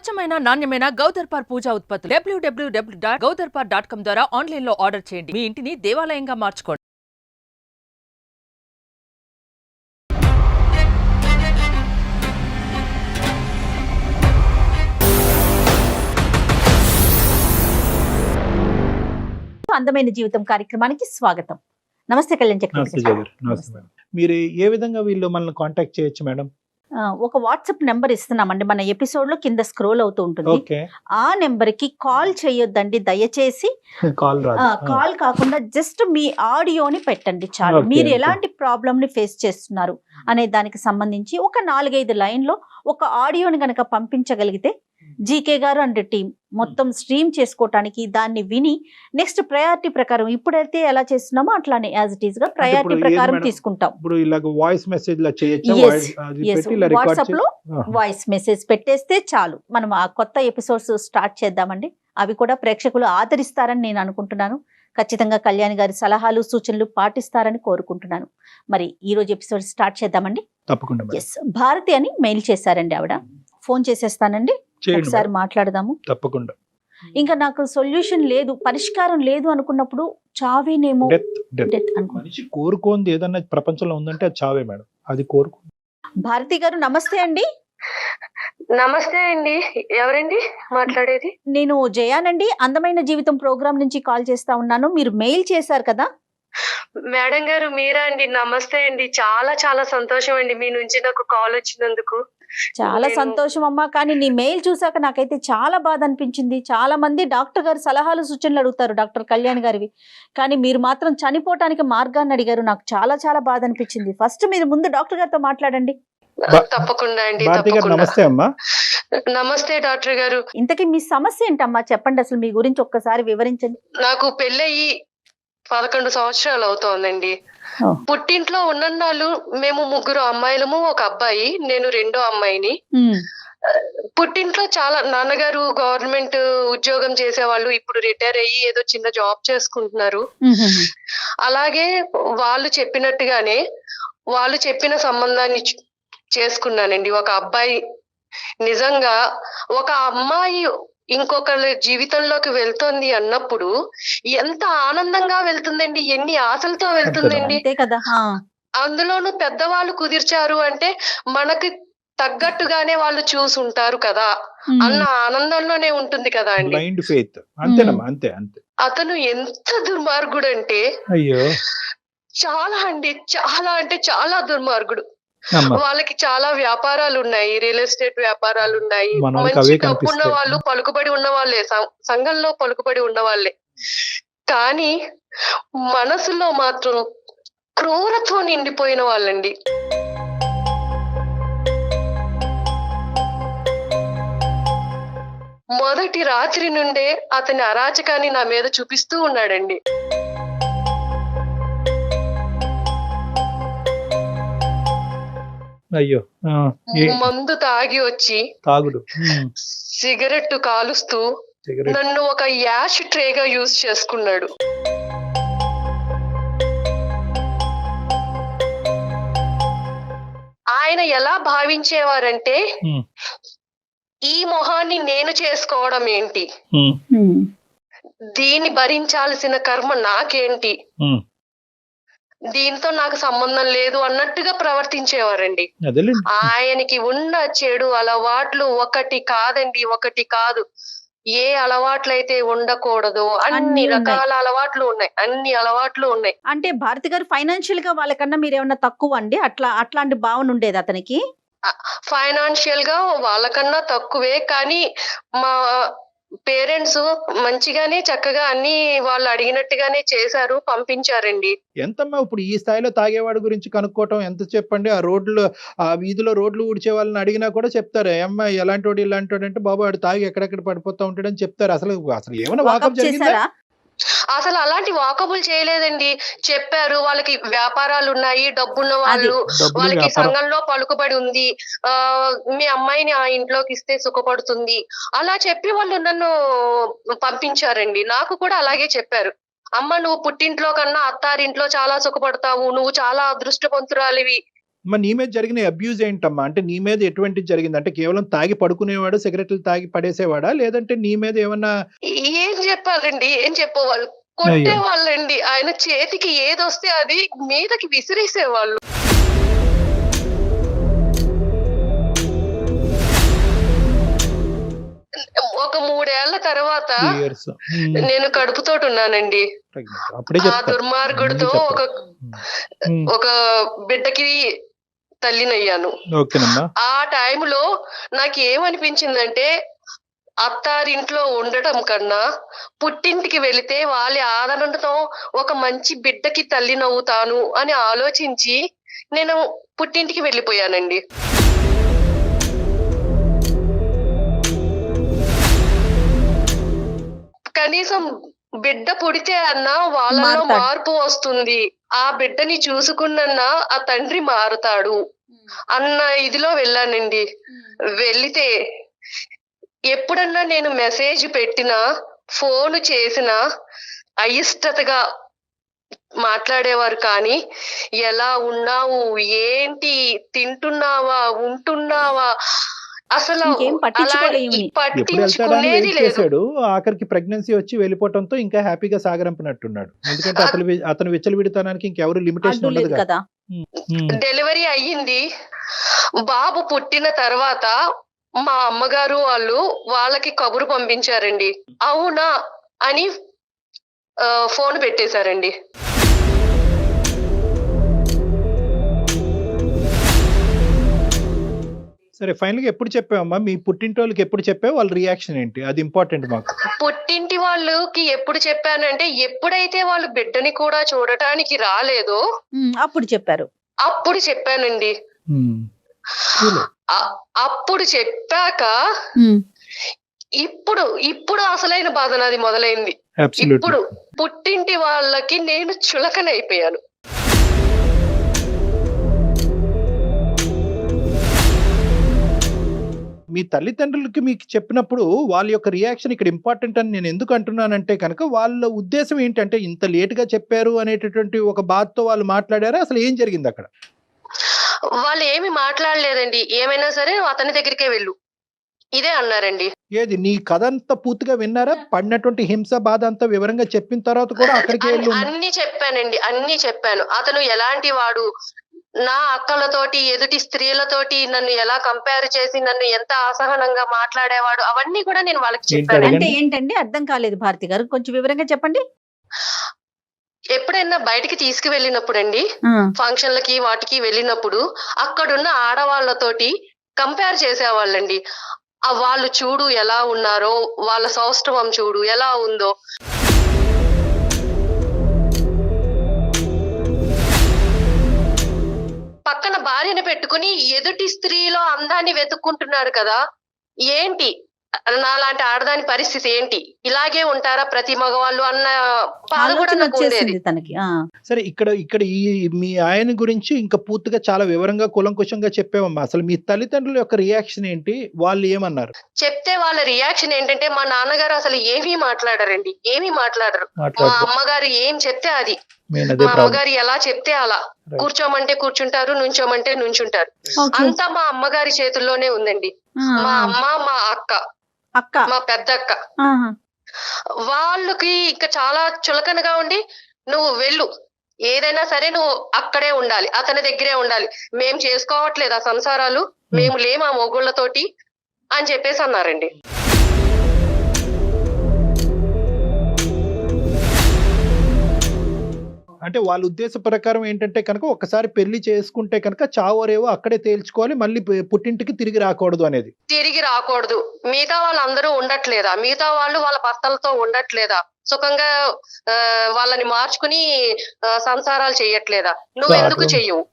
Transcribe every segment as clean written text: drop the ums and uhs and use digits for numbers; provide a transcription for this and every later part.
స్వచ్ఛమైన నాణ్యమైన గౌదర్పార్ పూజా ఉత్పత్తులు www.gaudarpar.com ద్వారా ఆన్లైన్ లో ఆర్డర్ చేయండి. మీ ఇంటిని దేవాలయంగా మార్చుకోండి. అందమైన జీవితం కార్యక్రమానికి స్వాగతం. నమస్తే కళ్యాణ్ చక్రవర్తి గారు. మీరు ఏ విధంగా వీళ్ళు మనల్ని కాంటాక్ట్ చేయొచ్చు మేడం? ఒక వాట్సాప్ నెంబర్ ఇస్తున్నామండి, మన ఎపిసోడ్ లో కింద స్క్రోల్ అవుతూ ఉంటుంది. ఆ నెంబర్ కి కాల్ చేయొద్దండి దయచేసి. కాల్ కాకుండా జస్ట్ మీ ఆడియోని పెట్టండి చాలు. మీరు ఎలాంటి ప్రాబ్లమ్ ని ఫేస్ చేస్తున్నారు అనే దానికి సంబంధించి ఒక 4-5 లైన్లో ఒక ఆడియోని గనక పంపించగలిగితే జీకే గారు అండ్ టీం మొత్తం స్ట్రీమ్ చేసుకోవటానికి దాన్ని విని నెక్స్ట్ ప్రయారిటీ ప్రకారం ఇప్పుడైతే ఎలా చేస్తున్నామో అట్లానే యాజ్ ఇట్ ఈస్ గా ప్రయారిటీ ప్రకారం తీసుకుంటాం. వాట్సాప్ లో వాయిస్ మెసేజ్ పెట్టేస్తే చాలు. మనం ఆ కొత్త ఎపిసోడ్స్ స్టార్ట్ చేద్దామండి. అవి కూడా ప్రేక్షకులు ఆదరిస్తారని నేను అనుకుంటున్నాను. ఖచ్చితంగా కళ్యాణ్ గారి సలహాలు సూచనలు పాటిస్తారని కోరుకుంటున్నాను. మరి ఈ రోజు ఎపిసోడ్ స్టార్ట్ చేద్దామండి. తప్పకుండా. భారతి అని మెయిల్ చేశారండి ఆవిడ. ఫోన్ చేసేస్తానండి, ఒకసారి మాట్లాడదాము. తప్పకుండా. ఇంకా నాకు సొల్యూషన్ లేదు, పరిష్కారం లేదు అనుకున్నప్పుడు చావేనేమో. మనిషి కోరుకోంది ఏదన్నా ప్రపంచంలో ఉందంటే అది చావే మేడం. అది కోరుకో. భారతి గారు నమస్తే అండి. నమస్తే అండి, ఎవరండి మాట్లాడేది? నేను జయానండి, అందమైన జీవితం ప్రోగ్రామ్ నుంచి కాల్ చేస్తా ఉన్నాను. మీరు మెయిల్ చేశారు కదా మేడం గారు, మీరా అండి? నమస్తే అండి, చాలా చాలా సంతోషం అండి మీ నుంచి నాకు కాల్ వచ్చినందుకు. చాలా సంతోషం అమ్మా. కానీ నీ మెయిల్ చూసాక నాకైతే చాలా బాధ అనిపించింది. చాలా మంది డాక్టర్ గారు సలహాలు సూచనలు అడుగుతారు, డాక్టర్ కళ్యాణ్ గారివి, కానీ మీరు మాత్రం చనిపోవటానికి మార్గాన్ని అడిగారు. నాకు చాలా చాలా బాధ అనిపించింది. ఫస్ట్ మీరు ముందు డాక్టర్ గారితో మాట్లాడండి. తప్పకుండా అండి. నమస్తే అమ్మా. నమస్తే డాక్టర్ గారు. ఇంతకీ మీ సమస్య ఏంటమ్మా, చెప్పండి. అసలు మీ గురించి ఒక్కసారి వివరించండి. నాకు పెళ్ళయి 11 సంవత్సరాలు అవుతోందండి. పుట్టింట్లో ఉన్నన్నాళ్ళు మేము 3 అమ్మాయిలము, 1 అబ్బాయి. నేను 2వ అమ్మాయిని. పుట్టింట్లో చాలా నాన్నగారు గవర్నమెంట్ ఉద్యోగం చేసేవాళ్ళు, ఇప్పుడు రిటైర్ అయ్యి ఏదో చిన్న జాబ్ చేసుకుంటున్నారు. అలాగే వాళ్ళు చెప్పినట్టుగానే వాళ్ళు చెప్పిన సంబంధాన్ని చేసుకున్నానండి. 1 అబ్బాయి. నిజంగా ఒక అమ్మాయి ఇంకొకరి జీవితంలోకి వెళ్తుంది అన్నప్పుడు ఎంత ఆనందంగా వెళ్తుందండి, ఎన్ని ఆశలతో వెళ్తుందండి. అందులోనూ పెద్దవాళ్ళు కుదిర్చారు అంటే మనకి తగ్గట్టుగానే వాళ్ళు చూసుంటారు కదా అన్న ఆనందంలోనే ఉంటుంది కదా అండి. అతను ఎంత దుర్మార్గుడు అంటే చాలా అండి, చాలా అంటే చాలా దుర్మార్గుడు. వాళ్ళకి చాలా వ్యాపారాలు ఉన్నాయి, రియల్ ఎస్టేట్ వ్యాపారాలు ఉన్నాయి. మంచి డబ్బున్న వాళ్ళు, పలుకుబడి ఉన్న వాళ్ళే, సంఘంలో పలుకుబడి ఉన్న వాళ్ళే. కానీ మనసులో మాత్రం క్రూరత్వం నిండిపోయిన వాళ్ళండి. మొదటి రాత్రి నుండే అతని అరాచకాన్ని నా మీద చూపిస్తూ ఉన్నాడండి. అయ్యో. మందు తాగి వచ్చి సిగరెట్ కాలుస్తూ నన్ను ఒక యాష్ ట్రేగా యూజ్ చేసుకున్నాడు. ఆయన ఎలా భావించేవారంటే, ఈ మొహాన్ని నేను చేసుకోవడం ఏంటి, దీన్ని భరించాల్సిన కర్మ నాకేంటి, దీంతో నాకు సంబంధం లేదు అన్నట్టుగా ప్రవర్తించేవారండి. ఆయనకి ఉన్న చెడు అలవాట్లు ఒకటి కాదండి, ఒకటి కాదు. ఏ అలవాట్లయితే ఉండకూడదు అన్ని రకాల అలవాట్లు ఉన్నాయి, అన్ని అలవాట్లు ఉన్నాయి. అంటే భారతి గారు ఫైనాన్షియల్ గా వాళ్ళకన్నా మీరేమన్నా తక్కువ అండి? అట్లాంటి భావన ఉండేది అతనికి? ఫైనాన్షియల్ గా వాళ్ళకన్నా తక్కువే, కానీ మా పేరెంట్స్ మంచిగానే చక్కగా అన్ని వాళ్ళు అడిగినట్టుగానే చేశారు, పంపించారండి. ఎంతమ్మా ఇప్పుడు ఈ స్థాయిలో తాగేవాడి గురించి కనుక్కోవటం ఎంత చెప్పండి. ఆ వీధిలో రోడ్లు ఊడ్చే వాళ్ళని అడిగినా కూడా చెప్తారు, అమ్మా ఎలాంటి వాడు ఇలాంటి వాడు అంటే, బాబు వాడు తాగి ఎక్కడెక్కడ పడిపోతా ఉంటాడని చెప్తారు. అసలు ఏమైనా వాకప్ జరిగిందా? అసలు అలాంటి వాకబుల్ చేయలేదండి. చెప్పారు వాళ్ళకి వ్యాపారాలు ఉన్నాయి, డబ్బున్న వాళ్ళు, వాళ్ళకి సంఘంలో పలుకుబడి ఉంది, మీ అమ్మాయిని ఆ ఇంట్లోకి ఇస్తే సుఖపడుతుంది, అలా చెప్పి వాళ్ళు నన్ను పంపించారండి. నాకు కూడా అలాగే చెప్పారు, అమ్మ నువ్వు పుట్టింట్లో కన్నా అత్తారింట్లో చాలా సుఖపడతావు, నువ్వు చాలా అదృష్టవంతురాలివి, మరి నీ మీద జరిగిన అబ్యూజ్ ఏంటమ్మా? అంటే నీ మీద ఎటువంటిది జరిగింది? అంటే కేవలం తాగి పడుకునేవాడు, సిగరెట్లు తాగి పడేసేవాడా? లేదంటే నీ మీద ఏమన్నా? ఏం చెప్పాలండి, ఏం చెప్పేవాళ్ళు, కొట్టేవాళ్ళండి. ఆయన చేతికి ఏదొస్తే అది మీదకి విసిరేసేవాళ్ళు. ఒక 3 ఏళ్ల తర్వాత నేను కడుపుతోటి ఉన్నానండి. ఆ దుర్మార్గుడితో ఒక బిడ్డకి తల్లినయ్యాను. ఆ టైంలో నాకు ఏమనిపించిందంటే, అత్తారింట్లో ఉండటం కన్నా పుట్టింటికి వెళితే వాళ్ళ ఆదరణతో ఒక మంచి బిడ్డకి తల్లినవుతాను అని ఆలోచించి నేను పుట్టింటికి వెళ్ళిపోయానండి. కనీసం బిడ్డ పుడితే అన్నా వాళ్ళలో మార్పు వస్తుంది, ఆ బిడ్డని చూసుకున్నా ఆ తండ్రి మారుతాడు అన్న ఇదిలో వెళ్ళానండి. వెళితే ఎప్పుడన్నా నేను మెసేజ్ పెట్టినా, ఫోన్ చేసినా అయిష్టతగా మాట్లాడేవారు. కానీ ఎలా ఉన్నావు, ఏంటి, తింటున్నావా, ఉంటున్నావా, అసలు పట్టించుకునేది లేదు. ఆఖరికి ప్రెగ్నెన్సీ వచ్చి వెళ్ళిపోవడంతో ఇంకా హ్యాపీగా సాగరంపినట్టున్నాడు. ఎందుకంటే అతను విచ్చలవిడితనానికి ఇంకెవరు లిమిటేషన్ ఉండదు కదా. డెలివరీ అయ్యింది. బాబు పుట్టిన తర్వాత మా అమ్మగారు వాళ్ళకి కబురు పంపించారండి. అవునా అని ఫోన్ పెట్టేశారండి. సరే, ఫైనల్ గా ఎప్పుడు చెప్పావమ్మా? మీ పుట్టింటి వాళ్ళకి ఎప్పుడు చెప్పావు? వాళ్ళ రియాక్షన్ ఏంటి? అది ఇంపార్టెంట్ మాకు. పుట్టింటి వాళ్ళకి ఎప్పుడు చెప్పానంటే, ఎప్పుడైతే వాళ్ళు బిడ్డని కూడా చూడటానికి రాలేదో అప్పుడు చెప్పారు. అప్పుడు చెప్పానండి. అప్పుడు చెప్పాక ఇప్పుడు అసలైన బాధ నాది మొదలైంది. ఇప్పుడు పుట్టింటి వాళ్ళకి నేను చులకనైపోయాను. మీ తల్లిదండ్రులకి మీకు చెప్పినప్పుడు వాళ్ళ యొక్క రియాక్షన్ ఇక్కడ ఇంపార్టెంట్ అని నేను ఎందుకు అంటున్నానంటే కనుక, వాళ్ళ ఉద్దేశం ఏంటంటే ఇంత లేట్ గా చెప్పారు అనేటటువంటి ఒక బాధతో వాళ్ళు మాట్లాడారా? అసలు ఏం జరిగింది అక్కడ? వాళ్ళు ఏమి మాట్లాడలేదండి. ఏమైనా సరే అతని దగ్గరికే వెళ్ళు, ఇదే అన్నారండి. ఏది నీ కథ అంతా పూర్తిగా విన్నారా? పడినటువంటి హింస బాధ అంతా వివరంగా చెప్పిన తర్వాత కూడా అక్కడికి వెళ్ళు? అన్ని చెప్పానండి, అన్ని చెప్పాను. అతను ఎలాంటి వాడు, నా అక్కలతోటి ఎదుటి స్త్రీలతోటి నన్ను ఎలా కంపేర్ చేసి నన్ను ఎంత అసహనంగా మాట్లాడేవాడు, అవన్నీ కూడా నేను వాళ్ళకి చెప్పాను. అంటే ఏంటండి, అర్థం కాలేదు భారతి గారు, కొంచెం వివరంగా చెప్పండి. ఎప్పుడైనా బయటికి తీసుకువెళ్ళినప్పుడు అండి, ఫంక్షన్లకి వాటికి వెళ్ళినప్పుడు అక్కడున్న ఆడవాళ్లతోటి కంపేర్ చేసేవాళ్ళండి. వాళ్ళు చూడు ఎలా ఉన్నారో, వాళ్ళ సౌష్ఠవం చూడు ఎలా ఉందో. పక్కన భార్యను పెట్టుకుని ఎదుటి స్త్రీలో అందాన్ని వెతుక్కుంటున్నాడు కదా. ఏంటి నాలాంటి ఆడదాని పరిస్థితి ఏంటి, ఇలాగే ఉంటారా ప్రతి మగవాళ్ళు అన్న బాధ కూడా నాకు ఉండేది తనకి. సరే, ఇక్కడ ఈ మీ ఆయన గురించి ఇంకా పూర్తిగా చాలా వివరంగా కూలంకుషంగా చెప్పావమ్మా. అసలు మీ తల్లిదండ్రుల యొక్క రియాక్షన్ ఏంటి? వాళ్ళు ఏమన్నారు? చెప్తే వాళ్ళ రియాక్షన్ ఏంటంటే, మా నాన్నగారు అసలు ఏమీ మాట్లాడరండి, ఏమీ మాట్లాడరు. మా అమ్మగారు ఏం చెప్తే అది, మా అమ్మగారు ఎలా చెప్తే అలా. కూర్చోమంటే కూర్చుంటారు, నుంచోమంటే నుంచుంటారు. అంతా మా అమ్మగారి చేతుల్లోనే ఉందండి. మా అమ్మ, మా అక్క, మా పెద్ద అక్క, వాళ్ళకి ఇంకా చాలా చులకనగా ఉండి, నువ్వు వెళ్ళు, ఏదైనా సరే నువ్వు అక్కడే ఉండాలి, అతని దగ్గరే ఉండాలి, మేం చేసుకోవట్లేదు ఆ సంసారాలు, మేము లేము ఆ మొగుళ్ళతోటి అని చెప్పేసి అన్నారండి. అంటే వాళ్ళ ఉద్దేశ ప్రకారం ఏంటంటే కనుక, ఒకసారి పెళ్లి చేసుకుంటే కనుక చావోరేవో అక్కడే తేల్చుకోవాలి, మళ్ళీ పుట్టింటికి తిరిగి రాకూడదు అనేది. తిరిగి రాకూడదు. మిగతా వాళ్ళందరూ ఉండట్లేదా, మిగతా వాళ్ళు వాళ్ళ భర్తలతో ఉండట్లేదా, సుఖంగా వాళ్ళని మార్చుకుని సంసారాలు చేయట్లేదా, నువ్వు ఎందుకు చెయ్యవు?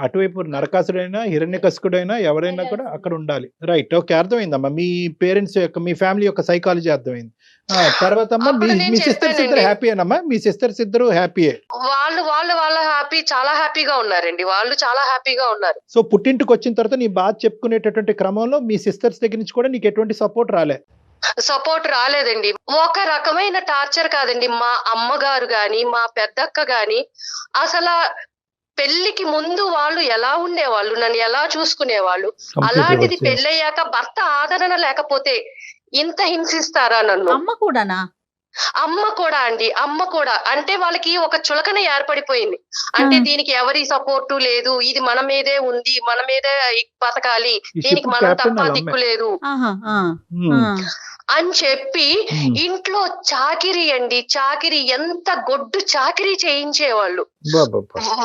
అటువైపు నరకాసుడైనా హిరణ్యకశిపుడైనా ఎవరైనా కూడా అక్కడ ఉండాలి. రైట్, ఓకే, అర్థమైందమ్మా. మీ పేరెంట్స్ యొక్క, మీ ఫ్యామిలీ యొక్క సైకాలజీ అర్థమైంది. తర్వాత మీ సిస్టర్స్ ఇద్దరు హ్యాపీయేనమ్మా? మీ సిస్టర్స్ ఇద్దరు హ్యాపీయే? వాళ్ళ హ్యాపీ, చాలా హ్యాపీగా ఉన్నారండి, వాళ్ళు చాలా హ్యాపీగా ఉన్నారు. సో పుట్టింటికి వచ్చిన తర్వాత నీ బాధ చెప్పుకునేటటువంటి క్రమంలో మీ సిస్టర్స్ దగ్గర నుంచి కూడా నీకు ఎటువంటి సపోర్ట్ రాలేదండి. ఒక రకమైన టార్చర్ కాదండి. మా అమ్మగారు గాని, మా పెద్దక్క గాని అసలు పెళ్లికి ముందు వాళ్ళు ఎలా ఉండేవాళ్ళు, నన్ను ఎలా చూసుకునేవాళ్ళు, అలాంటిది పెళ్ళయ్యాక భర్త ఆదరణ లేకపోతే ఇంత హింసిస్తారా నన్ను? అమ్మ కూడానా? అమ్మ కూడా అండి, అమ్మ కూడా. అంటే వాళ్ళకి ఒక చులకన ఏర్పడిపోయింది. అంటే దీనికి ఎవరి సపోర్టు లేదు, ఇది మన మీదే ఉంది, మన మీదే బతకాలి, దీనికి మనం తప్ప దిక్కు లేదు అని చెప్పి ఇంట్లో చాకిరీ అండి, చాకిరీ, ఎంత గొడ్డు చాకిరీ చేయించేవాళ్ళు.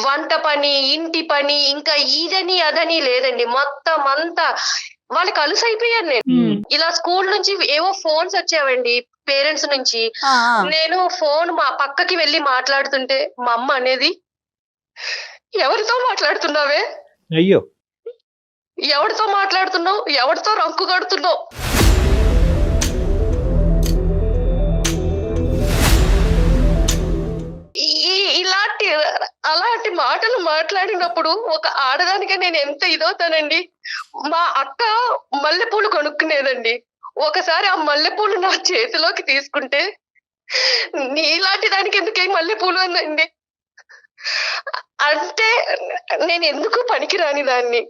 వంట పని, ఇంటి పని, ఇంకా ఇదని అదని లేదండి, మొత్తం అంతా వాళ్ళకి అలుసైపోయాను నేను. ఇలా స్కూల్ నుంచి ఏవో ఫోన్స్ వచ్చేవండి పేరెంట్స్ నుంచి. నేను ఫోన్ మా పక్కకి వెళ్ళి మాట్లాడుతుంటే మా అమ్మ అనేది, ఎవరితో మాట్లాడుతున్నావే, అయ్యో ఎవరితో మాట్లాడుతున్నావు, ఎవరితో రంకు కడుతున్నావు? అలాంటి మాటలు మాట్లాడినప్పుడు ఒక ఆడదానిగా నేను ఎంత ఇదవుతానండి. మా అక్క మల్లెపూలు కొనుక్కునేదండి. ఒకసారి ఆ మల్లెపూలు నా చేతిలోకి తీసుకుంటే, నీలాంటి దానికి ఎందుకే మల్లెపూలు అనండి. అంటే నేను ఎందుకు పనికిరాని దాన్ని.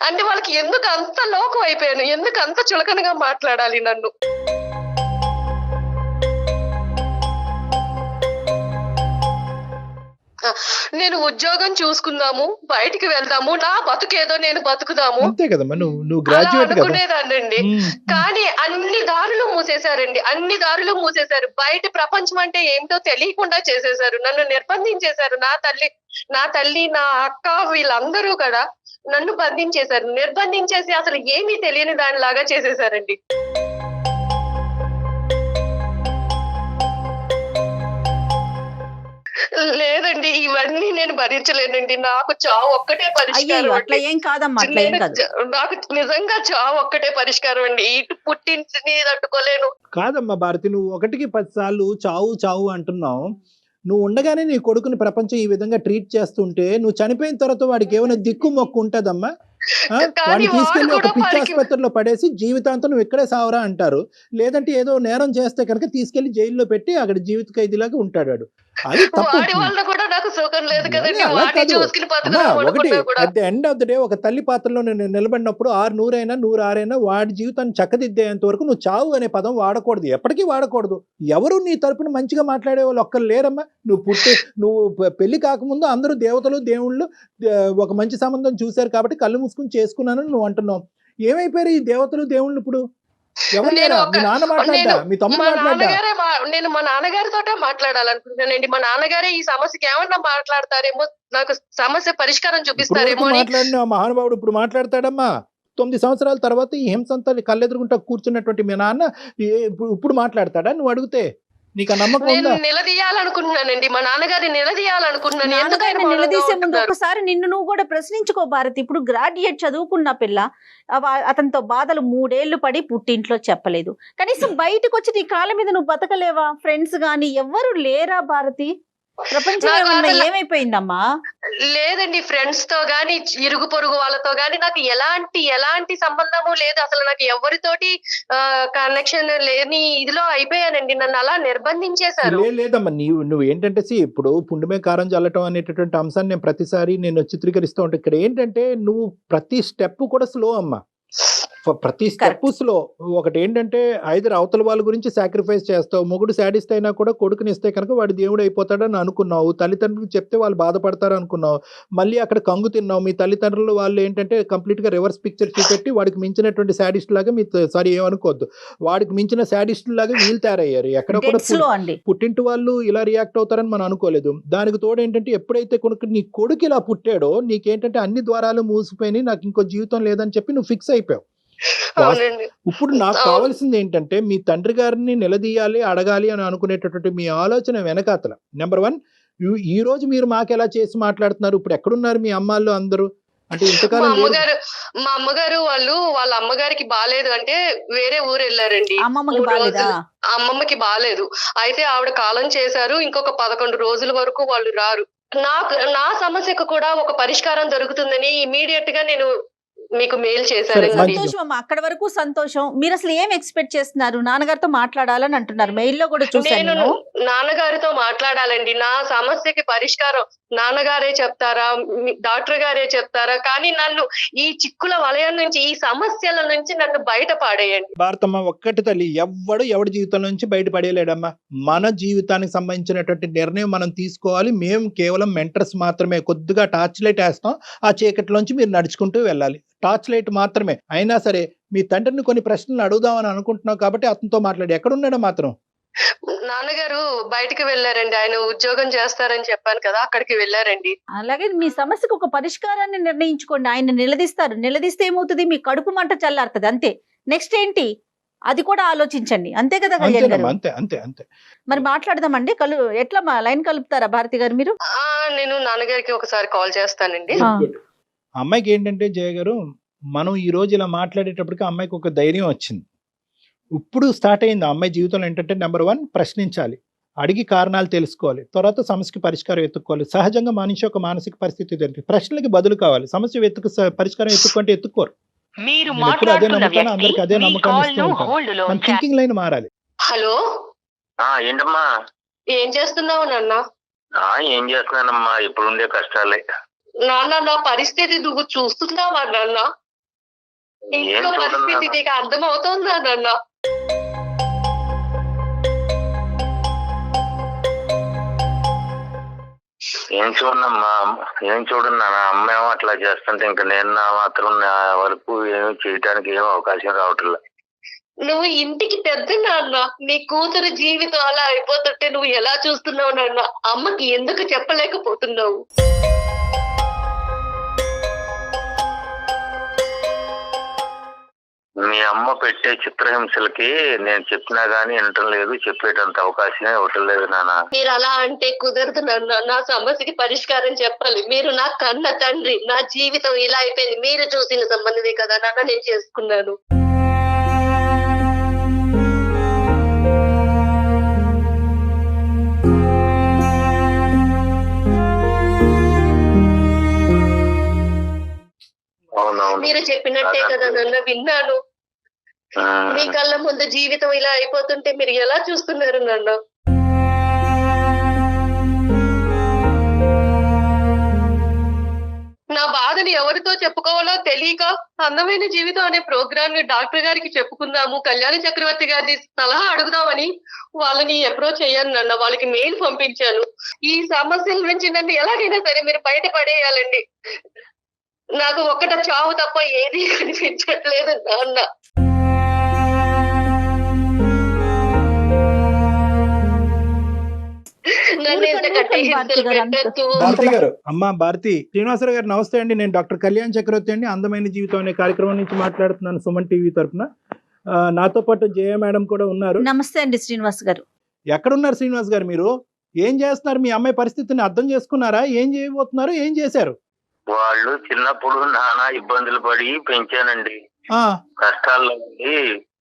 అంటే వాళ్ళకి ఎందుకు అంత లోకం అయిపోయాను, ఎందుకు అంత చులకనగా మాట్లాడాలి నన్ను. నేను ఉద్యోగం చూసుకుందాము, బయటికి వెళ్దాము, నా బతుకేదో నేను బతుకుదాము అనుకునేదాన్నండి. కానీ అన్ని దారులు మూసేశారండి, అన్ని దారులు మూసేశారు. బయట ప్రపంచం అంటే ఏమిటో తెలియకుండా చేసేశారు, నన్ను నిర్బంధించేశారు. నా తల్లి నా అక్క వీళ్ళందరూ కూడా నన్ను బంధించేశారు. నిర్బంధించేసి అసలు ఏమీ తెలియని దానిలాగా చేసేశారండి. లేదండి, ఇవన్నీ నేను భరించలేనండి. నాకు చావు ఒక్కటే పరిష్కారం. నాకు నిజంగా చావు ఒక్కటే పరిష్కారం అండి. ఇటు పుట్టింటిని తట్టుకోలేను. కాదమ్మా భారతి, నువ్వు 1కి 10 సార్లు చావు చావు అంటున్నావు. నువ్వు ఉండగానే నీ కొడుకుని ప్రపంచం ఈ విధంగా ట్రీట్ చేస్తుంటే, నువ్వు చనిపోయిన తర్వాత వాడికి ఏమైనా దిక్కు మొక్కు ఉంటదమ్మా? వాడిని తీసుకెళ్లి ఒక పిచ్చి ఆసుపత్రిలో పడేసి జీవితాంతం నువ్వు ఇక్కడే సావరా అంటారు. లేదంటే ఏదో నేరం చేస్తే కనుక తీసుకెళ్లి జైల్లో పెట్టి అక్కడ జీవిత ఖైదీలాగా ఉంటాడు. అది తప్పు. ఒకటి at the end of the day ఒక తల్లి పాత్రలో నేను నిలబడినప్పుడు 100 అయినా 106 వాడి జీవితాన్ని చక్కదిద్దేంత వరకు నువ్వు చావు అనే పదం వాడకూడదు, ఎప్పటికీ వాడకూడదు. ఎవరు నీ తరపున మంచిగా మాట్లాడే వాళ్ళు ఒక్కరు లేరమ్మా. నువ్వు పెళ్లి కాకముందు అందరూ దేవతలు దేవుళ్ళు ఒక మంచి సంబంధం చూశారు కాబట్టి కళ్ళు మూసుకుని చేసుకున్నానని నువ్వు అంటున్నావు. ఏమైపోయారు ఈ దేవతలు దేవుళ్ళు ఇప్పుడు? నేను మా నాన్నగారితో మాట్లాడాలనుకుంటున్నానండి. మా నాన్నగారే ఈ సమస్యకి ఏమన్నా మాట్లాడతారేమో, నాకు సమస్య పరిష్కారం చూపిస్తారేమో. మాట్లాడిన మహానుభావుడు ఇప్పుడు మాట్లాడతాడమ్మా. 9 సంవత్సరాల తర్వాత ఈ హింసంతా కళ్ళెదురుగుంటా కూర్చున్నటువంటి మీ నాన్న ఇప్పుడు మాట్లాడతాడా నువ్వు అడిగితే? నీకు నమ్మకం నేను నిలదీయాలనుకుంటున్నానండి, మా నాన్నగారిని నిలదీయాలనుకుంటున్నాను. నిలదీసే ముందు ఒకసారి నిన్ను నువ్వు కూడా ప్రశ్నించుకో భారతి. ఇప్పుడు గ్రాడ్యుయేట్ చదువుకున్న పిల్ల, అతనితో బాధలు 3 ఏళ్లు పడి పుట్టింట్లో చెప్పలేదు. కనీసం బయటకు వచ్చి నీ కాళ్ళ మీద నువ్వు బతకలేవా? ఫ్రెండ్స్ గాని ఎవ్వరు లేరా భారతి? ప్రపంచం ఏమైపోయిందమ్మా? లేదండి, ఫ్రెండ్స్ తో గాని ఇరుగు పొరుగు వాళ్ళతో గాని నాకు ఎలాంటి సంబంధము లేదు. అసలు నాకు ఎవరితోటి కనెక్షన్ లేని ఇదిలో అయిపోయానండి. నన్ను అలా నిర్బంధించేశారు. లేదమ్మా, నువ్వు ఏంటంటే ఇప్పుడు పుండుమే కారం చల్లటం అనేటటువంటి అంశాన్ని నేను ప్రతిసారి నేను చిత్రీకరిస్తూ ఉంటాను. ఇక్కడ ఏంటంటే నువ్వు ప్రతి స్టెప్ కూడా స్లో అమ్మా, ప్రతి స్టెప్ స్లో. ఒకటి ఏంటంటే ఐదర్ అవతల వాళ్ళ గురించి సాక్రిఫైస్ చేస్తావు. మొగుడు శాడిస్ట్ అయినా కూడా కొడుకుని ఇస్తే కనుక వాడు దేవుడు అయిపోతాడని అనుకున్నావు. తల్లిదండ్రులకు చెప్తే వాళ్ళు బాధపడతారు అనుకున్నావు. మళ్ళీ అక్కడ కంగు తిన్నావు. మీ తల్లిదండ్రులు వాళ్ళు ఏంటంటే కంప్లీట్ గా రివర్స్ పిక్చర్ చూపెట్టి వాడికి మించినటువంటి శాడిస్ట్ లాగా ఏమనుకోవద్దు, వాడికి మించిన శాడిస్ట్ లాగా వీళ్ళు తయారయ్యారు. ఎక్కడ కూడా పుట్టింటి వాళ్ళు ఇలా రియాక్ట్ అవుతారని మనం అనుకోలేదు. దానికి తోడు ఏంటంటే ఎప్పుడైతే నీ కొడుకు ఇలా పుట్టాడో నీకేంటంటే అన్ని ద్వారాలు మూసిపోయినాయి, నాకు ఇంకో జీవితం లేదని చెప్పి నువ్వు ఫిక్స్ అయిపోయావు. ఇప్పుడు నాకు కావాల్సింది ఏంటంటే మీ తండ్రి గారిని నిలదీయాలి, అడగాలి అని అనుకునేటటువంటి మీ ఆలోచన వెనకాతల నెంబర్ 1, ఈ రోజు మీరు మాకు ఎలా చేసి మాట్లాడుతున్నారు? ఇప్పుడు ఎక్కడున్నారు మీ అమ్మాళ్ళు అందరూ? అంటే ఇంతకాలం మా అమ్మగారు వాళ్ళ అమ్మగారికి బాలేదు అంటే వేరే ఊరు వెళ్ళారండి. అమ్మమ్మకి బాలేదు, అయితే ఆవిడ కాలం చేశారు. ఇంకొక 11 రోజుల వరకు వాళ్ళు రారు. నా సమస్యకు కూడా ఒక పరిష్కారం దొరుకుతుందని ఇమీడియట్ గా నేను మీకు మెయిల్ సరే, చేశానండి. సంతోషం అమ్మా, అక్కడ వరకు సంతోషం. మీరు అసలు ఏం ఎక్స్పెక్ట్ చేస్తున్నారు? నాన్నగారితో మాట్లాడాలని అంటున్నారు, మెయిల్లో కూడా చూసాను నేను నేను. నాన్నగారితో మాట్లాడాలండి. నా సమస్యకి పరిష్కారం నాన్నగారే చెప్తారా, డాక్టర్ గారే చెప్తారా? కానీ నన్ను ఈ చిక్కుల వలయం నుంచి, ఈ సమస్యల నుంచి నన్ను బయట పాడేయండి. భారతమ్మ, ఒక్కటి తల్లి, ఎవడి జీవితం నుంచి బయటపడేయలేడమ్మా. మన జీవితానికి సంబంధించినటువంటి నిర్ణయం మనం తీసుకోవాలి. మేము కేవలం మెంటర్స్ మాత్రమే. కొద్దిగా టార్చ్ లైట్ వేస్తాం, ఆ చీకటిలోంచి మీరు నడుచుకుంటూ వెళ్ళాలి. టార్చ్ లైట్ మాత్రమే. అయినా సరే మీ తండ్రిని కొన్ని ప్రశ్నలు అడుగుదామని అనుకుంటున్నావు కాబట్టి అతనితో మాట్లాడి. ఎక్కడున్నాడో మాత్రం. నాన్నగారు బయటికి వెళ్ళారండి. ఆయన ఉద్యోగం చేస్తారని చెప్పాను కదా, అక్కడికి వెళ్ళారండి. అలాగే మీ సమస్యకు ఒక పరిష్కారాన్ని నిర్ణయించుకోండి. ఆయన నిలదీస్తారు. నిలదీస్తే ఏమవుతుంది? మీ కడుపు మంట చల్లారుతుంది, అంతే. నెక్స్ట్ ఏంటి అది కూడా ఆలోచించండి, అంతే కదా కళ్యాణ్ గారు? అంతేనమ్మా, అంతే అంతే అంతే. మరి మాట్లాడదామండి. ఎట్లా లైన్ కలుపుతారా భారతి గారు మీరు? నేను నాన్నగారికి ఒకసారి కాల్ చేస్తానండి. ఆ. అమ్మాయికి ఏంటంటే జయ గారు, మనం ఈ రోజు ఇలా మాట్లాడేటప్పటికి అమ్మాయికి ఒక ధైర్యం వచ్చింది. ఇప్పుడు స్టార్ట్ అయింది ఆ అమ్మాయి జీవితంలో. ఏంటంటే నెంబర్ 1 ప్రశ్నించాలి, అడిగి కారణాలు తెలుసుకోవాలి, తర్వాత సమస్యకి పరిష్కారం ఎత్తుక్కోవాలి. సహజంగా మనిషి యొక్క మానసిక పరిస్థితి ఇదండి. ప్రశ్నలకి బదులు కావాలి. సమస్య పరిష్కారం ఎత్తుక్కుంటే ఎత్తుక్కోరు. మీరు నేను ఎప్పుడు అదే మాట్లాడుతున్న నమ్ముతాను, అందరికి వ్యక్తి అదే మీ నమ్మకాన్ని కాల్ ఇస్తూ ను ఉంటాను. హోల్డ్ లో మన ఉంచారు. థింకింగ్ లైన్ మారాలి. హలో, ఏంటమ్మా? ఏం చేస్తున్నావు నాన్న? ఏం చేస్తున్నానమ్మా, ఇప్పుడు ఉండే కష్టాలే. నాన్న, నా పరిస్థితి నువ్వు చూస్తున్నావా నాన్న? ఏం ఇంట్లో పరిస్థితి చూడన్నా? నీకు అర్థమవుతుందా నాన్న? ఏం చూడమ్మా, ఏం చూడన్నా? అమ్మ ఏమో అట్లా చేస్తుంటే ఇంకా నేను నా మాత్రం నా వరకు ఏమి చేయడానికి ఏం అవకాశం రావట్లేదు. నువ్వు ఇంటికి పెద్ద నాన్న. నీ కూతురు జీవితం అలా అయిపోతుంటే నువ్వు ఎలా చూస్తున్నావు నాన్న? అమ్మకి ఎందుకు చెప్పలేకపోతున్నావు? మీ అమ్మ పెట్టే చిత్రహింసలకి నేను చెప్పినా గానీ వినటం లేదు, చెప్పేటంత అవకాశమే ఇవ్వటం లేదు నాన్న. మీరు అలా అంటే కుదరదు నాన్న. నా సమస్యకి పరిష్కారం చెప్పాలి. మీరు నా కన్న తండ్రి. నా జీవితం ఇలా అయిపోయింది. మీరు చూసిన సంబంధమే కదా నాన్న నేను చేసుకున్నాను. అవునవును. మీరు చెప్పినట్టే కదా నాన్న విన్నాను. ఆ, మీ కళ్ళ ముందు జీవితం ఇలా అయిపోతుంటే మీరు ఎలా చూస్తున్నారు నాన్న? నా బాధని ఎవరితో చెప్పుకోవాలో తెలియక అందమైన జీవితం అనే ప్రోగ్రామ్ ని డాక్టర్ గారికి చెప్పుకుందాము, కళ్యాణి చక్రవర్తి గారిని సలహా అడుగుదామని వాళ్ళని అప్రోచ్ అయ్యాను నాన్న. వాళ్ళకి మెయిల్ పంపించాను. ఈ సమస్యల నుంచి నన్ను ఎలాగైనా సరే మీరు బయట పడేయాలండి. నాకు ఒక్కట చావు తప్ప ఏది కనిపించట్లేదు నాన్న. నన్ను ఇంతకంటే హింసలు పెట్టొద్దు. భారతి గారు, అమ్మా భారతి, శ్రీనివాసరావు గారు నమస్తే అండి. నేను డాక్టర్ కళ్యాణ్ చక్రవర్తి అండి, అందమైన జీవితం అనే కార్యక్రమం నుంచి మాట్లాడుతున్నాను, సుమన్ టీవీ తరఫున. నాతో పాటు జయ మేడం కూడా ఉన్నారు. నమస్తే అండి శ్రీనివాస్ గారు. ఎక్కడున్నారు శ్రీనివాస్ గారు? మీరు ఏం చేస్తున్నారు? మీ అమ్మాయి పరిస్థితిని అర్థం చేసుకున్నారా? ఏం చేయబోతున్నారు? ఏం చేశారు? వాళ్ళు చిన్నప్పుడు నానా ఇబ్బందులు పడి పెంచానండి. కష్టాల్లో ఉండి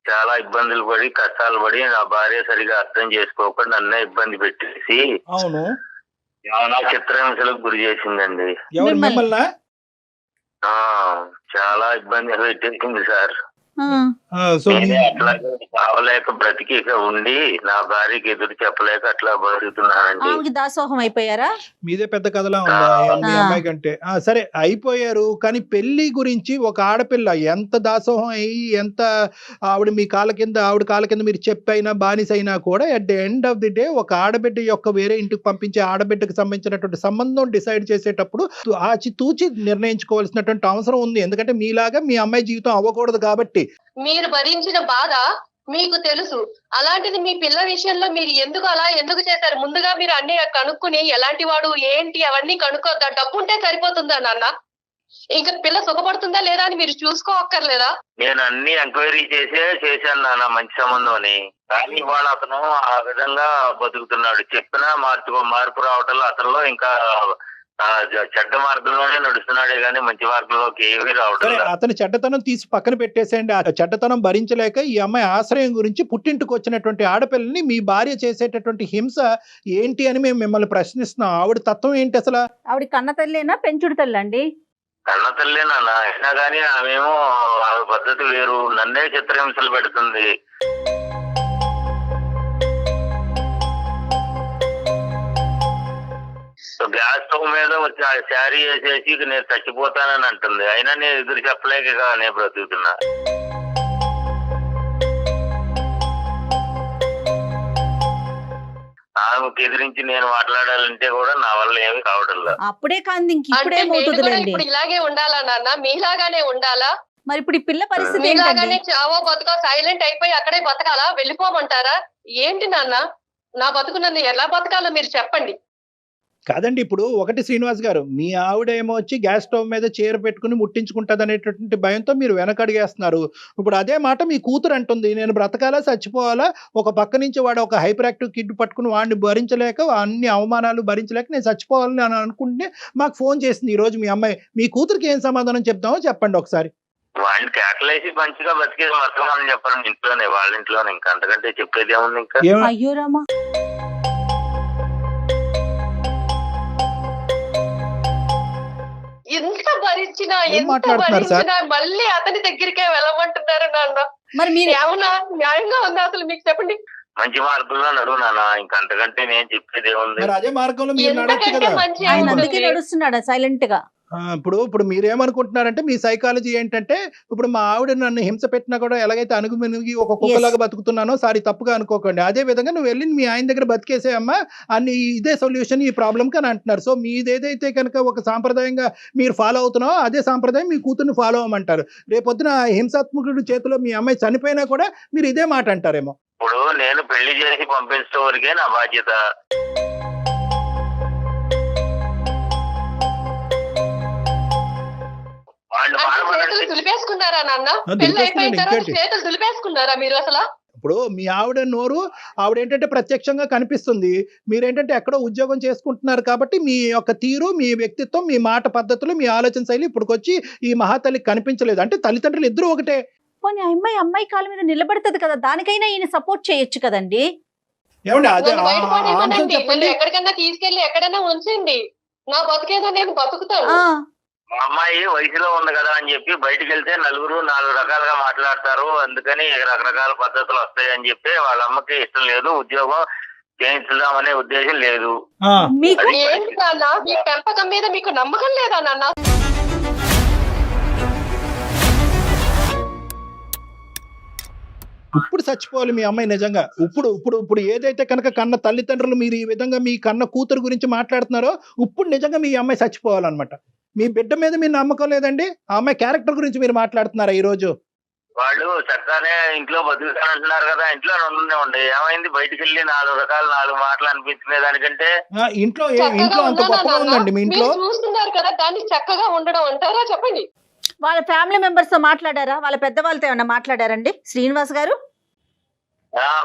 చాలా ఇబ్బందులు పడి కష్టాలు పడి నా భార్య సరిగా అర్థం చేసుకోకుండా నన్నే ఇబ్బంది పెట్టేసి అవును, చాలా చిత్రహింసలకు గురి చేసిందండి. ఎవరు మిమ్మల్ని? చాలా ఇబ్బంది పెట్టేసింది సార్. సో నేనే అట్లాగే కావలేక బ్రతికి ఇక ఉండి నా భార్యకి ఎదురు చెప్పలేక అట్లా బతుకుతున్నానండి. ఆమెకి దాసోహం అయిపోయారా? మీదే పెద్ద కథలా ఉందా మీ అమ్మాయి కంటే? సరే అయిపోయారు, కానీ పెళ్లి గురించి ఒక ఆడపిల్ల ఎంత దాసోహం అయ్యి ఎంత ఆవిడ మీ కాళ్ళ కింద మీరు చెప్పైనా బానిసైనా కూడా at the end of the day ఒక ఆడబిడ్డ యొక్క వేరే ఇంటికి పంపించే ఆడబిడ్డకి సంబంధించినటువంటి సంబంధం డిసైడ్ చేసేటప్పుడు ఆచితూచి నిర్ణయించుకోవాల్సినటువంటి అవసరం ఉంది. ఎందుకంటే మీలాగా మీ అమ్మాయి జీవితం అవ్వకూడదు కాబట్టి. మీరు భరించిన బాధ మీకు తెలుసు. అలాంటిది మీ పిల్ల విషయంలో మీరు ఎందుకు చేశారు? ముందుగా మీరు అన్ని కనుక్కుని ఎలాంటి వాడు ఏంటి అవన్నీ కనుక్కోద్దా? డబ్బు ఉంటే సరిపోతుందా నాన్న? ఇంకా పిల్ల సుఖపడుతుందా లేదా అని మీరు చూసుకోక్కర్లేదా? నేను అన్ని ఎంక్వైరీ చేశాను నాన్న, మంచి సంబంధం అని. కానీ ఇవాళ అతను ఆ విధంగా బతుకుతున్నాడు. చెప్పినా మార్పు రావటంలో అతనిలో ఇంకా చెడ్డ మార్గంలోనే నడుస్తున్నాడే గానీ మంచి మార్గంలోకి ఏమీ రావటం. అతని చెడ్డతనం తీసి పక్కన పెట్టేసేయండి. ఆ చెడ్డతనం భరించలేక ఈ అమ్మాయి ఆశ్రయం గురించి పుట్టింటికి వచ్చినటువంటి ఆడపిల్లని మీ భార్య చేసేటటువంటి హింస ఏంటి అని మేము మిమ్మల్ని ప్రశ్నిస్తున్నాం. ఆవిడ తత్వం ఏంటి అసలు? ఆవిడ కన్న తల్లేనా పెంచుడు తల్లి అండి? కన్న తల్లే నాన్న, అయినా కానీ ఆమెమో ఆమె పద్ధతి వేరు, నన్నే చిత్రహింసలు పెడుతుంది. గ్యాస్ స్టవ్ మీద శారీ వేసేసి నేను చచ్చిపోతానని అంటుంది. అయినా నేను ఎదురు చెప్పలేక నేను బ్రతుకుతున్నా. ఆమెకు ఎదిరించి నేను మాట్లాడాలంటే కూడా నా వల్ల ఏమి కావడం లేదు. అప్పుడే కాదు ఇంక అంటే నేను కూడా ఇప్పుడు ఇలాగే ఉండాలా నాన్న? మీలాగానే ఉండాలా? మరి ఇప్పుడు ఈ పిల్ల పరిస్థితి మీలాగానే చావో బతుకో సైలెంట్ అయిపోయి అక్కడే బతకాలా? వెళ్ళిపోమంటారా ఏంటి నాన్న? నా బతుకు నన్ను ఎలా బతకాలో మీరు చెప్పండి. కాదండి, ఇప్పుడు ఒకటి శ్రీనివాస్ గారు, మీ ఆవిడ ఏమో వచ్చి గ్యాస్ స్టవ్ మీద చీర పెట్టుకుని ముట్టించుకుంటుంది అనేటటువంటి భయంతో మీరు వెనకడిగేస్తున్నారు. ఇప్పుడు అదే మాట మీ కూతురు అంటుంది, నేను బ్రతకాలా చచ్చిపోవాలా, ఒక పక్క నుంచి వాడు ఒక హైపర్ యాక్టివ్ కిడ్ పట్టుకుని వాడిని భరించలేక, అన్ని అవమానాలు భరించలేక నేను చచ్చిపోవాలని అని అనుకుంటే మాకు ఫోన్ చేసింది ఈ రోజు మీ అమ్మాయి. మీ కూతురికి ఏం సమాధానం చెప్తామో చెప్పండి ఒకసారి. వాడిని కేటలేసి మంచిగా బతికేది మొత్తం చెప్పండి ఇంట్లోనే, వాళ్ళ ఇంట్లోనే. ఇంకా అంతకంటే చెప్పేది ఏముంది ఇంకా? అయ్యో రామా, ఎంత భరించినా మళ్ళీ అతని దగ్గరికే వెళ్ళమంటున్నారు నాన్న. మరి మీరు ఏమన్నా న్యాయంగా ఉందా అసలు? మీకు చెప్పండి. మంచి మార్గంలో నడువు నాన్న, ఇంకా అంతకంటే నేను చెప్పేది ఏముంది? అదే మార్గంలో మీరు నడవచ్చు ఎంతకంటే కదా. మంచి ఆయన ఏముంది? అందుకే నడుస్తున్నాడా సైలెంట్ గా? ఇప్పుడు మీరేమనుకుంటున్నారంటే మీ సైకాలజీ ఏంటంటే, ఇప్పుడు మా ఆవిడ నన్ను హింస పెట్టినా కూడా ఎలాగైతే అణుగుమిణిగి ఒక కుక్కలాగా బతుకుతున్నానో, సారీ తప్పుగా అనుకోకండి, అదే విధంగా నువ్వు వెళ్ళి మీ ఆయన దగ్గర బతికేసేయమ్మా అన్ని, ఇదే సొల్యూషన్ ఈ ప్రాబ్లంకి అని అంటున్నారు. సో మీదేదైతే కనుక ఒక సాంప్రదాయంగా మీరు ఫాలో అవుతున్నావో అదే సాంప్రదాయం మీ కూతుర్ని ఫాలో అవ్వమంటారు. రేపొద్దున హింసాత్మకుడి చేతిలో మీ అమ్మాయి చనిపోయినా కూడా మీరు ఇదే మాట అంటారేమో. ఇప్పుడు నేను పెళ్లి చేసి పంపించే వరకే నా బాధ్యత. చేతులు దులిపేసుకున్నారా నాన్న? పెళ్లి అయిపోయిన తర్వాత చేతులు దులిపేసుకున్నారా మీరు అసలు? ఇప్పుడు మీ ఆవిడ నోరు ఆవిడ ఏంటంటే ప్రత్యక్షంగా కనిపిస్తుంది, మీరేంటంటే ఎక్కడో ఉద్యోగం చేసుకుంటున్నారు కాబట్టి మీ యొక్క తీరు, మీ వ్యక్తిత్వం, మీ మాట పద్ధతులు, మీ ఆలోచన శైలి ఇప్పుడుకొచ్చి ఈ మహాతల్లికి కనిపించలేదు. అంటే తల్లిదండ్రులు ఇద్దరు ఒకటే. పోనీ అమ్మాయి కాళ్ళ మీద నిలబడుతుంది కదా, దానికైనా ఈయన సపోర్ట్ చేయొచ్చు కదండి. ఏమండి అదే నన్ను బయటపడేమనండి, చెప్పండి. నన్ను ఎక్కడికన్నా తీసుకెళ్లి ఎక్కడైనా ఉంచండి, నా బతికేదో నేను బతుకుతాను. మా అమ్మాయి వయసులో ఉంది కదా అని చెప్పి బయటికి వెళ్తే నలుగురు నాలుగు రకాలుగా మాట్లాడతారు, అందుకని రకరకాల పద్ధతులు వస్తాయి అని చెప్పి వాళ్ళ అమ్మకి ఇష్టం లేదు, ఉద్యోగం చేయించుదామనే ఉద్దేశం లేదు. ఏంటి నాన్న, మీ పెంపకం మీద మీకు నమ్మకం లేదా నాన్న? ఇప్పుడు చచ్చిపోవాలి మీ అమ్మాయి నిజంగా. ఇప్పుడు ఇప్పుడు ఇప్పుడు ఏదైతే కనుక కన్న తల్లిదండ్రులు మీరు ఈ విధంగా మీ కన్న కూతురు గురించి మాట్లాడుతున్నారో, ఇప్పుడు నిజంగా మీ అమ్మాయి చచ్చిపోవాలన్నమాట. మీ బిడ్డ మీద మీ నమ్మకం లేదండి, ఆ అమ్మాయి క్యారెక్టర్ గురించి మీరు మాట్లాడుతున్నారా ఈ రోజు? వాళ్ళు చక్కగానే ఇంట్లో బతుకుతానంటున్నారు కదా, ఇంట్లో ఉండి ఏమైంది? బయటికి వెళ్ళి నాలుగు మాటలు అనిపించుకునే దానికంటే ఇంట్లో అంత గొప్పగా ఉందండి మీ ఇంట్లో. చూస్తున్నారు కదా, దాన్ని చక్కగా ఉండడం అంటారా? చెప్పండి. వాళ్ళ ఫ్యామిలీ మెంబర్స్ తో మాట్లాడారా? వాళ్ళ పెద్దవాళ్ళతో ఏమన్నా మాట్లాడారండి శ్రీనివాస్ గారు?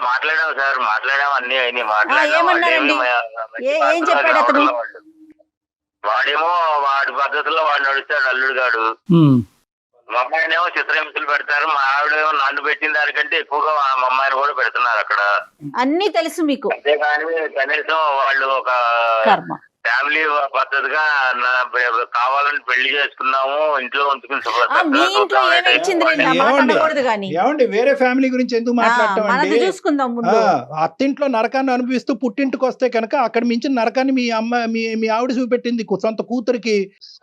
మాట్లాడాము సార్, మాట్లాడాము, అన్ని అయినాయి. ఏమన్నారండి? ఏం చెప్పాడు అతను? వాడేమో వాడి పద్ధతిలో వాడు నడుస్తాడు, అల్లుడు గాడు. మా అమ్మాయినేమో చిత్రహింసలు పెడతారు, మా ఆవిడేమో నన్ను పెట్టిన దానికంటే ఎక్కువగా మా అమ్మాయిని కూడా పెడుతున్నారు అక్కడ. అన్ని తెలుసు మీకు. అంతేగాని కనీసం వాళ్ళు ఒక ఫ్యామిలీ పద్ధతిగా కావాలని పెళ్లి చేసుకున్నాము, ఇంట్లో ఉంచుకుని ఏమండి వేరే ఫ్యామిలీ గురించి ఎందుకు మాట్లాడతామండి? అత్తింట్లో నరకాన్ని అనుభవిస్తూ పుట్టింటికి వస్తే కనుక అక్కడ మించిన నరకాన్ని మీ ఆవిడ చూపెట్టింది సొంత కూతురికి.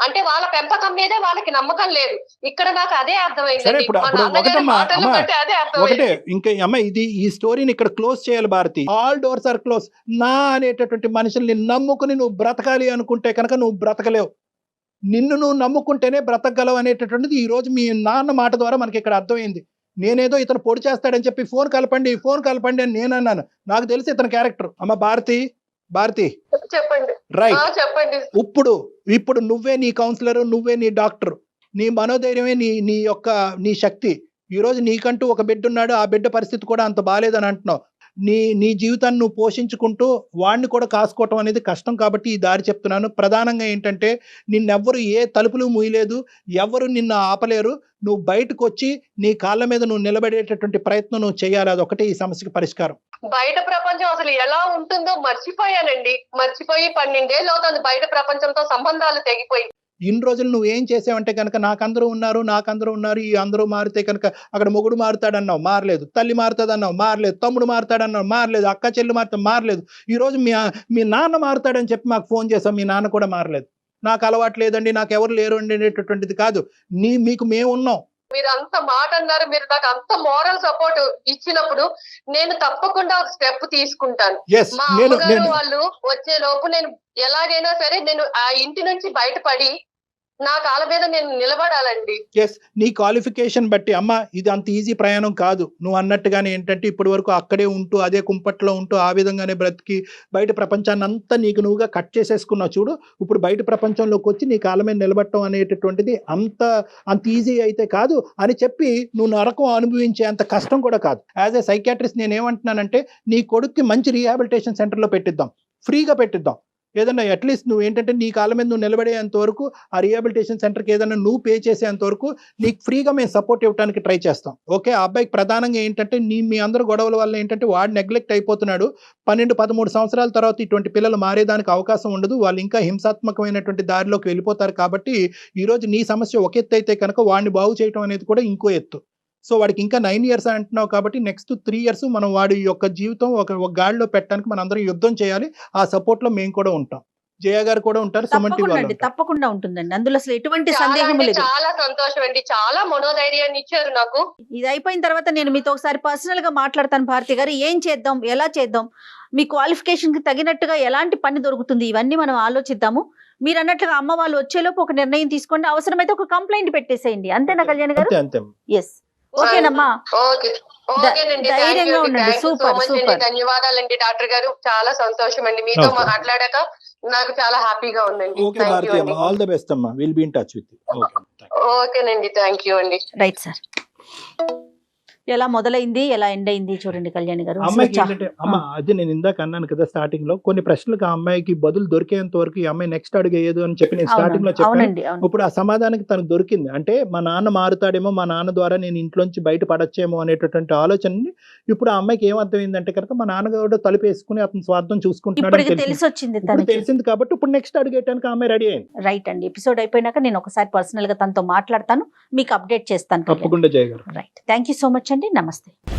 అంటే వాళ్ళ పెంపకం మీదే వాళ్ళకి నమ్మకం లేదు. ఇక్కడ నాకు అదే సరే ఇప్పుడు ఒకటే ఇంకా అమ్మ, ఇది ఈ స్టోరీని ఇక్కడ క్లోజ్ చేయాలి Bharathi. All doors are close. నా అనేటటువంటి మనుషుల్ని నమ్ముకుని నువ్వు బ్రతకాలి అనుకుంటే కనుక నువ్వు బ్రతకలేవు. నిన్ను నువ్వు నమ్ముకుంటేనే బ్రతకగలవు అనేటటువంటిది ఈ రోజు మీ నాన్న మాట ద్వారా మనకి ఇక్కడ అర్థమైంది. నేనేదో ఇతను పొడి చేస్తాడని చెప్పి ఫోన్ కలపండి అని నేను అన్నాను. నాకు తెలిసి ఇతని క్యారెక్టర్. అమ్మ భారతి చెప్పండి. రైట్, చెప్పండి. ఇప్పుడు నువ్వే నీ కౌన్సిలర్, నువ్వే నీ డాక్టర్, నీ మనోధైర్యమే నీ శక్తి. ఈ రోజు నీకంటూ ఒక బిడ్డ ఉన్నాడు, ఆ బిడ్డ పరిస్థితి కూడా అంత బాలేదని అంటున్నావు. నీ జీవితాన్ని నువ్వు పోషించుకుంటూ వాడిని కూడా కాసుకోవటం అనేది కష్టం కాబట్టి ఈ దారి చెప్తున్నాను. ప్రధానంగా ఏంటంటే నిన్నెవ్వరు ఏ తలుపులు మూయలేదు, ఎవరు నిన్ను ఆపలేరు. నువ్వు బయటకు వచ్చి నీ కాళ్ళ మీద నువ్వు నిలబడేటటువంటి ప్రయత్నం నువ్వు చేయాలి. అదొకటే ఈ సమస్యకి పరిష్కారం. బయట ప్రపంచం అసలు ఎలా ఉంటుందో మర్చిపోయానండి. మర్చిపోయి 12 ఏళ్ళు అవుతుంది బయట ప్రపంచంతో సంబంధాలు తెగిపోయి. ఇన్ని రోజులు నువ్వు ఏం చేసావంటే కనుక నాకందరూ ఉన్నారు ఈ అందరూ మారితే కనుక అక్కడ మొగుడు మారుతాడన్నావు, మారలేదు. తల్లి మారుతాడన్నావు, మారలేదు. తమ్ముడు మారుతాడన్నావు, మారలేదు. అక్క చెల్లి మారుతా, మారలేదు. ఈ రోజు మీ నాన్న మారుతాడని చెప్పి మాకు ఫోన్ చేసాం, మీ నాన్న కూడా మారలేదు. నాకు అలవాటు లేదండి, నాకు ఎవరు లేరు అండి అనేటటువంటిది కాదు. మీకు మేము ఉన్నాం. మీరు అంత మాట అన్నారు, మీరు నాకు అంత మోరల్ సపోర్ట్ ఇచ్చినప్పుడు నేను తప్పకుండా ఒక స్టెప్ తీసుకుంటాను. మా అమ్మగారు వాళ్ళు వచ్చే లోపు నేను ఎలాగైనా సరే నేను ఆ ఇంటి నుంచి బయటపడి నా కాళ్ళ మీద నేను నిలబడాలండి. ఎస్, నీ క్వాలిఫికేషన్ బట్టి అమ్మ ఇది అంత ఈజీ ప్రయాణం కాదు. నువ్వు అన్నట్టుగానే ఏంటంటే ఇప్పటి వరకు అక్కడే ఉంటూ అదే కుంపట్లో ఉంటూ ఆ విధంగానే బ్రతికి బయట ప్రపంచాన్ని అంతా నీకు నువ్వుగా కట్ చేసేసుకున్నావు చూడు. ఇప్పుడు బయట ప్రపంచంలోకి వచ్చి నీ కాళ్ళ మీద నిలబడటం అనేటటువంటిది అంత ఈజీ అయితే కాదు అని చెప్పి నువ్వు నరకం అనుభవించే అంత కష్టం కూడా కాదు. యాజ్ ఏ సైకియాట్రిస్ట్ నేను ఏమంటున్నానంటే నీ కొడుక్కి మంచి రీహాబిలిటేషన్ సెంటర్లో పెట్టిద్దాం, ఫ్రీగా పెట్టిద్దాం. ఏదన్నా అట్లీస్ట్ నువ్వు ఏంటంటే నీ కాళ్ళ మీద నువ్వు నిలబడేంత వరకు ఆ రీహాబిలిటేషన్ సెంటర్కి ఏదైనా నువ్వు పే చేసేంత వరకు నీకు ఫ్రీగా మేము సపోర్ట్ ఇవ్వడానికి ట్రై చేస్తాం. ఓకే, ఆ అబ్బాయికి ప్రధానంగా ఏంటంటే మీ అందరు గొడవల వల్ల ఏంటంటే వాడు నెగ్లెక్ట్ అయిపోతున్నాడు. 12-13 సంవత్సరాల తర్వాత ఇటువంటి పిల్లలు మారేదానికి అవకాశం ఉండదు. వాళ్ళు ఇంకా హింసాత్మకమైనటువంటి దారిలోకి వెళ్ళిపోతారు. కాబట్టి ఈరోజు నీ సమస్య ఒక ఎత్తు అయితే కనుక వాడిని బాగు చేయడం అనేది కూడా ఇంకో ఎత్తు. సో వాడికి ఇంకా 9 years అంటున్నావు కాబట్టి నెక్స్ట్ 3 years మనం వాడి యొక్క జీవితం ఒక గాడిలో పెట్టడానికి మనం అందరం యుద్ధం చేయాలి. ఆ సపోర్ట్ లో మేము కూడా ఉంటాం, జయ గారు కూడా ఉంటారు, సుమన్ టీవీ వాళ్ళు ఉంటారు. తప్పకుండా ఉంటుందండి, అందులో అసలు ఎటువంటి సందేహం లేదు. చాలా సంతోషం అండి, చాలా మనోధైర్యాన్ని ఇచ్చారు నాకు. ఇది అయిపోయిన తర్వాత నేను మీతో ఒకసారి పర్సనల్ గా మాట్లాడతాను భారతి గారు. ఏం చేద్దాం, ఎలా చేద్దాం, మీ క్వాలిఫికేషన్ కి తగినట్టుగా ఎలాంటి పని దొరుకుతుంది, ఇవన్నీ మనం ఆలోచిద్దాము. మీరు అన్నట్లుగా అమ్మ వాళ్ళు వచ్చేలోపు ఒక నిర్ణయం తీసుకోండి, అవసరమైతే ఒక కంప్లైంట్ పెట్టేసేయండి. అంతేనా కళ్యాణ్ గారు? అంతే. ఎస్, ఓకేనమ్మా, ధైర్యంగా ఉండండి. Super super. ధన్యవాదాలండి డాక్టర్ గారు, చాలా సంతోషం అండి మీతో మాట్లాడాక నాకు చాలా హ్యాపీగా ఉందండి. ఓకే భారతి అమ్మ, ఆల్ ది బెస్ట్ అమ్మా, will be in touch with you. ఓకేనండి, థ్యాంక్ యూ అండి. Right sir. ఎలా మొదలైంది, ఎలా ఎండ్ అయింది చూడండి కళ్యాణ్ గారు. అమ్మాయికి ఏంటంటే అది నేను ఇందాక అన్నాను కదా స్టార్టింగ్ లో, కొన్ని ప్రశ్నలకు ఆ అమ్మాయికి బదులు దొరికేంత వరకు ఈ అమ్మాయి నెక్స్ట్ అడిగేయదు అని చెప్పి నేను స్టార్టింగ్ లో చెప్పాను. ఇప్పుడు ఆ సమాధానానికి తనకు దొరికింది. అంటే మా నాన్న మారుతాడేమో, మా నాన్న ద్వారా నేను ఇంట్లోంచి బయట పడచ్చేమో అనేటటువంటి ఆలోచనని ఇప్పుడు ఆ అమ్మాయికి ఏమర్థమైందంటే కనుక మా నాన్నగారు తలుపేసుకుని అతని స్వార్థం చూసుకుంటున్నాడు తెలిసింది కాబట్టి ఇప్పుడు నెక్స్ట్ అడిగేయడానికి ఆ అమ్మాయి రెడీ అయింది. రైట్ అండి, ఎపిసోడ్ అయిపోయినాక నేను ఒకసారి పర్సనల్ గా తనతో మాట్లాడతాను, మీకు అప్డేట్ చేస్తాను. తప్పకుండా జయ గారు. Right, thank you so much అండి, నమస్తే.